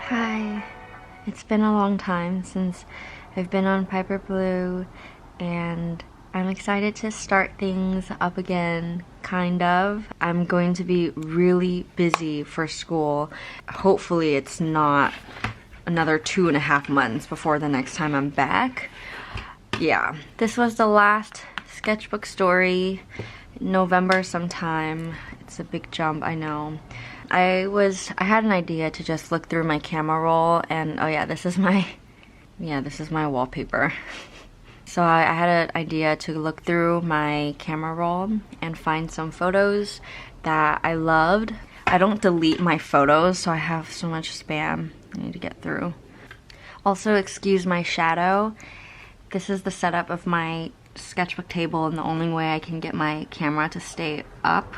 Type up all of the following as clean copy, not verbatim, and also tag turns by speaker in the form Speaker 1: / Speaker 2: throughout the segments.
Speaker 1: Hi. It's been a long time since I've been on Piper Blue, and I'm excited to start things up again, kind of. I'm going to be really busy for school. Hopefully it's not another 2.5 months before the next time I'm back. Yeah, this was the last sketchbook story, November sometime. It's a big jump, I know. I had an idea to just look through my camera roll, and oh yeah, this is my wallpaper. So I had an idea to look through my camera roll and find some photos that I loved. I don't delete my photos, so I have so much spam I need to get through. Also, excuse my shadow. This is the setup of my sketchbook table, and the only way I can get my camera to stay up.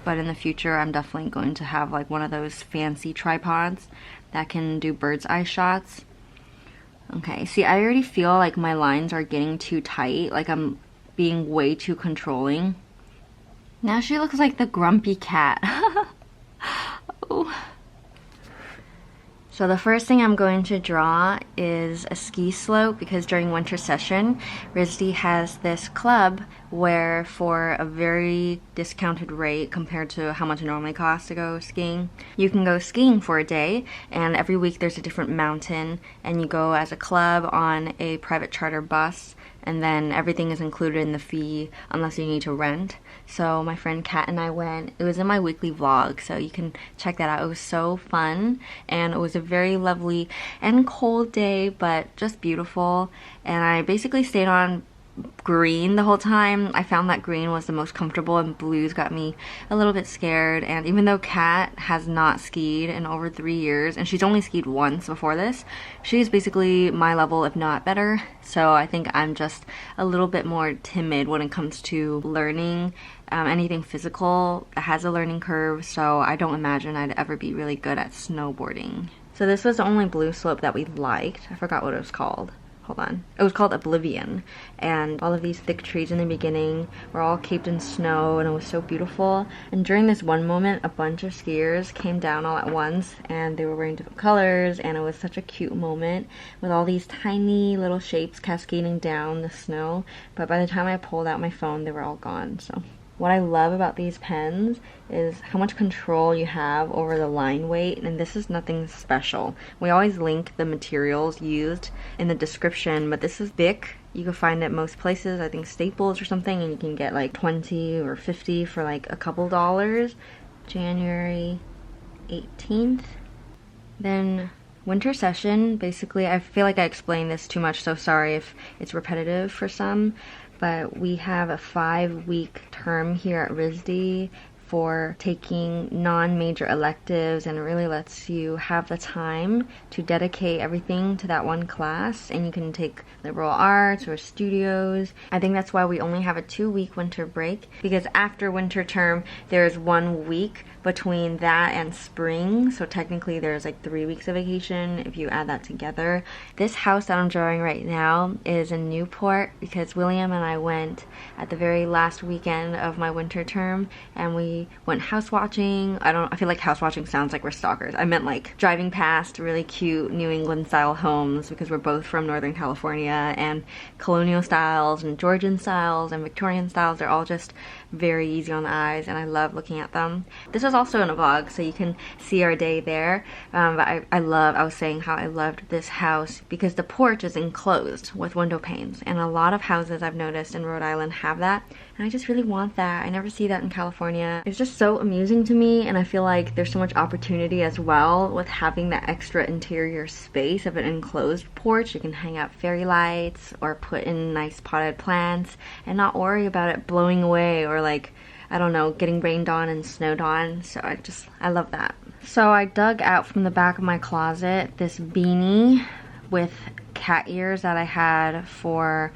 Speaker 1: But in the future, I'm definitely going to have like one of those fancy tripods that can do bird's eye shots. Okay, see, I already feel like my lines are getting too tight, like I'm being way too controlling. Now she looks like the grumpy cat. Oh. So the first thing I'm going to draw is a ski slope, because during winter session, RISD has this club where for a very discounted rate compared to how much it normally costs to go skiing, you can go skiing for a day, and every week there's a different mountain, and you go as a club on a private charter bus, and then everything is included in the fee unless you need to rent. So my friend Kat and I went. It was in my weekly vlog, so you can check that out. It was so fun, and it was a very lovely and cold day, but just beautiful. And I basically stayed on green the whole time. I found that green was the most comfortable, and blues got me a little bit scared. And even though Kat has not skied in over 3 years, and she's only skied once before this, she's basically my level, if not better. So I think I'm just a little bit more timid when it comes to learning anything physical that has a learning curve, so I don't imagine I'd ever be really good at snowboarding. So this was the only blue slope that we liked. I forgot what it was called. Hold on. It was called Oblivion, and all of these thick trees in the beginning were all caped in snow, and it was so beautiful. And during this one moment, a bunch of skiers came down all at once, and they were wearing different colors, and it was such a cute moment with all these tiny little shapes cascading down the snow. But by the time I pulled out my phone, they were all gone. So what I love about these pens is how much control you have over the line weight, and this is nothing special. We always link the materials used in the description, but this is Bic. You can find it most places, I think Staples or something, and you can get like 20 or 50 for like a couple dollars. January 18th. Then winter session, basically, I feel like I explained this too much, so sorry if it's repetitive for some. But we have a 5-week term here at RISD for taking non-major electives, and it really lets you have the time to dedicate everything to that one class, and you can take liberal arts or studios. I think that's why we only have a 2-week winter break, because after winter term there's 1 week between that and spring, so technically there's like 3 weeks of vacation if you add that together. This house that I'm drawing right now is in Newport, because William and I went at the very last weekend of my winter term, and we went house watching. I feel like house watching sounds like we're stalkers. I meant like driving past really cute New England style homes, because we're both from Northern California, and colonial styles and Georgian styles and Victorian styles, they're all just very easy on the eyes, and I love looking at them. This was also in a vlog, so you can see our day there. But I was saying how I loved this house because the porch is enclosed with window panes, and a lot of houses I've noticed in Rhode Island have that, and I just really want that. I never see that in California. It's just so amusing to me, and I feel like there's so much opportunity as well with having that extra interior space of an enclosed porch. You can hang out fairy lights or put in nice potted plants and not worry about it blowing away or like, I don't know, getting rained on and snowed on. So I love that. So I dug out from the back of my closet this beanie with cat ears that I had for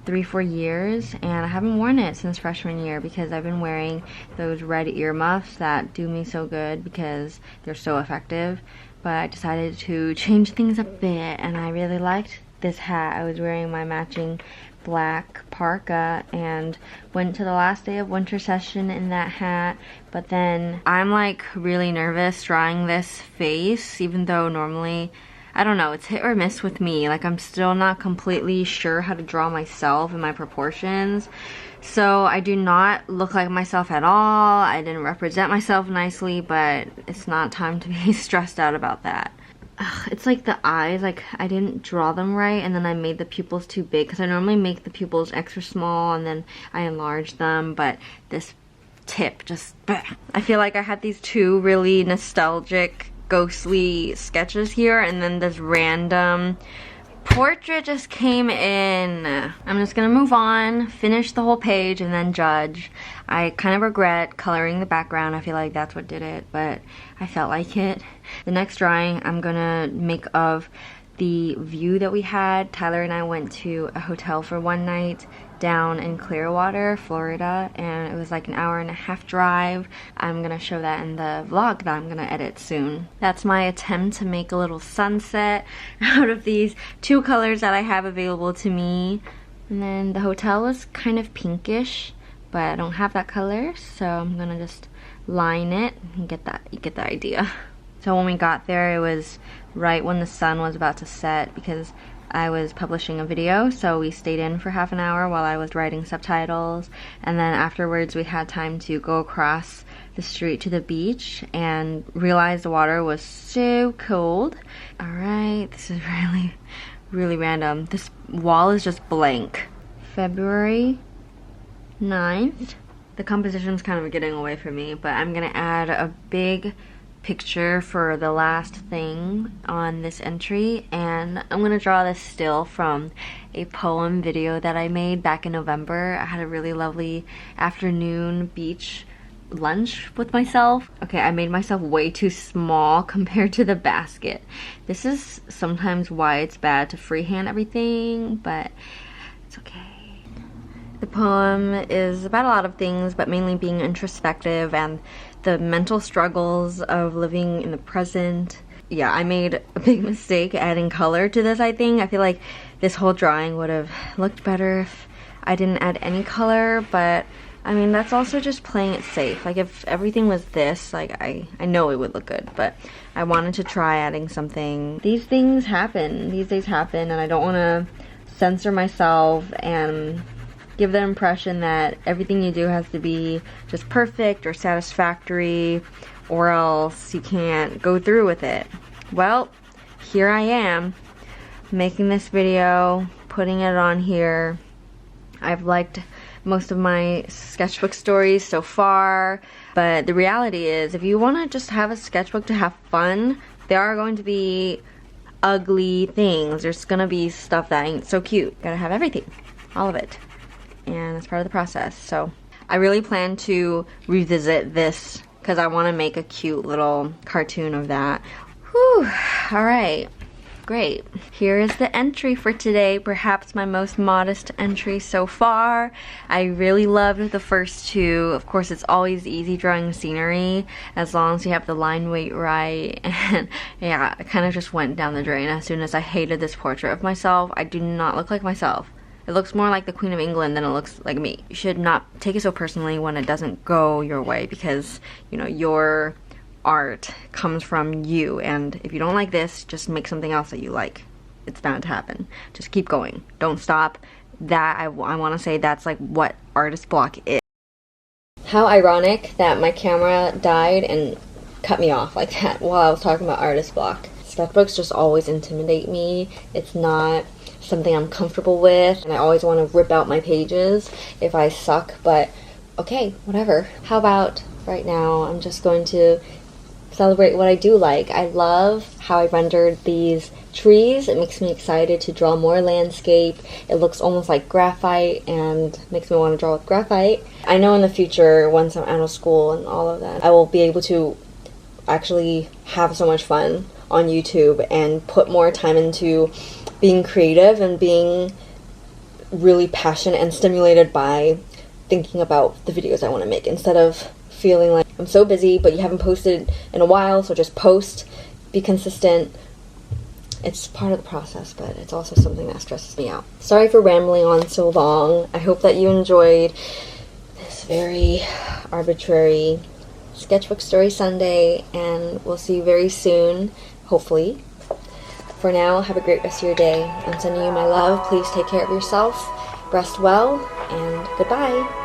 Speaker 1: 3-4 years, and I haven't worn it since freshman year because I've been wearing those red earmuffs that do me so good because they're so effective. But I decided to change things a bit, and I really liked this hat. I was wearing my matching black parka and went to the last day of winter session in that hat. But then I'm like really nervous drawing this face, even though normally, I don't know, it's hit or miss with me. Like, I'm still not completely sure how to draw myself and my proportions. So I do not look like myself at all. I didn't represent myself nicely, but it's not time to be stressed out about that. Ugh, it's like the eyes, like I didn't draw them right, and then I made the pupils too big, because I normally make the pupils extra small and then I enlarge them, but this tip just, bleh. I feel like I had these two really nostalgic ghostly sketches here, and then this random portrait just came in. I'm just gonna move on, finish the whole page, and then judge. I kind of regret coloring the background. I feel like that's what did it, but I felt like it. The next drawing I'm gonna make of the view that we had. Tyler and I went to a hotel for one night down in Clearwater, Florida, and it was like an hour-and-a-half drive. I'm gonna show that in the vlog that I'm gonna edit soon. That's my attempt to make a little sunset out of these two colors that I have available to me. And then the hotel was kind of pinkish, but I don't have that color, so I'm gonna just line it and you get the idea. So when we got there, it was right when the sun was about to set, because I was publishing a video, so we stayed in for half an hour while I was writing subtitles, and then afterwards we had time to go across the street to the beach and realized the water was so cold. Alright, this is really random. This wall is just blank. February 9th. The composition's kind of getting away from me, but I'm gonna add a big picture for the last thing on this entry, and I'm gonna draw this still from a poem video that I made back in November. I had a really lovely afternoon beach lunch with myself. Okay, I made myself way too small compared to the basket. This is sometimes why it's bad to freehand everything, but it's okay. The poem is about a lot of things, but mainly being introspective and the mental struggles of living in the present. Yeah, I made a big mistake adding color to this, I think. I feel like this whole drawing would have looked better if I didn't add any color, but I mean, that's also just playing it safe. Like, if everything was this, like, I know it would look good, but I wanted to try adding something. These things happen, these days happen, and I don't want to censor myself and give the impression that everything you do has to be just perfect or satisfactory, or else you can't go through with it. Well, here I am making this video, putting it on here. I've liked most of my sketchbook stories so far, but the reality is, if you want to just have a sketchbook to have fun, there are going to be ugly things. There's gonna be stuff that ain't so cute. Gotta have everything, all of it, and that's part of the process. So I really plan to revisit this because I want to make a cute little cartoon of that. Whew, alright, great. Here is the entry for today, perhaps my most modest entry so far. I really loved the first two. Of course, it's always easy drawing scenery as long as you have the line weight right, and yeah, I kind of just went down the drain as soon as I hated this portrait of myself. I do not look like myself. It looks more like the Queen of England than it looks like me. You should not take it so personally when it doesn't go your way, because, you know, your art comes from you, and if you don't like this, just make something else that you like. It's bound to happen. Just keep going. Don't stop. That, I want to say, that's like what artist block is. How ironic that my camera died and cut me off like that while I was talking about artist block. Sketchbooks just always intimidate me. It's not something I'm comfortable with, and I always want to rip out my pages if I suck, but okay, whatever. How about right now I'm just going to celebrate what I do like. I love how I rendered these trees. It makes me excited to draw more landscape. It looks almost like graphite and makes me want to draw with graphite. I know in the future, once I'm out of school and all of that, I will be able to actually have so much fun on YouTube and put more time into being creative and being really passionate and stimulated by thinking about the videos I want to make, instead of feeling like I'm so busy but you haven't posted in a while, so just post, be consistent, It's part of the process, but it's also something that stresses me out. Sorry for rambling on so long. I hope that you enjoyed this very arbitrary Sketchbook Story Sunday, and we'll see you very soon, hopefully. For now, have a great rest of your day. I'm sending you my love. Please take care of yourself, rest well, and goodbye.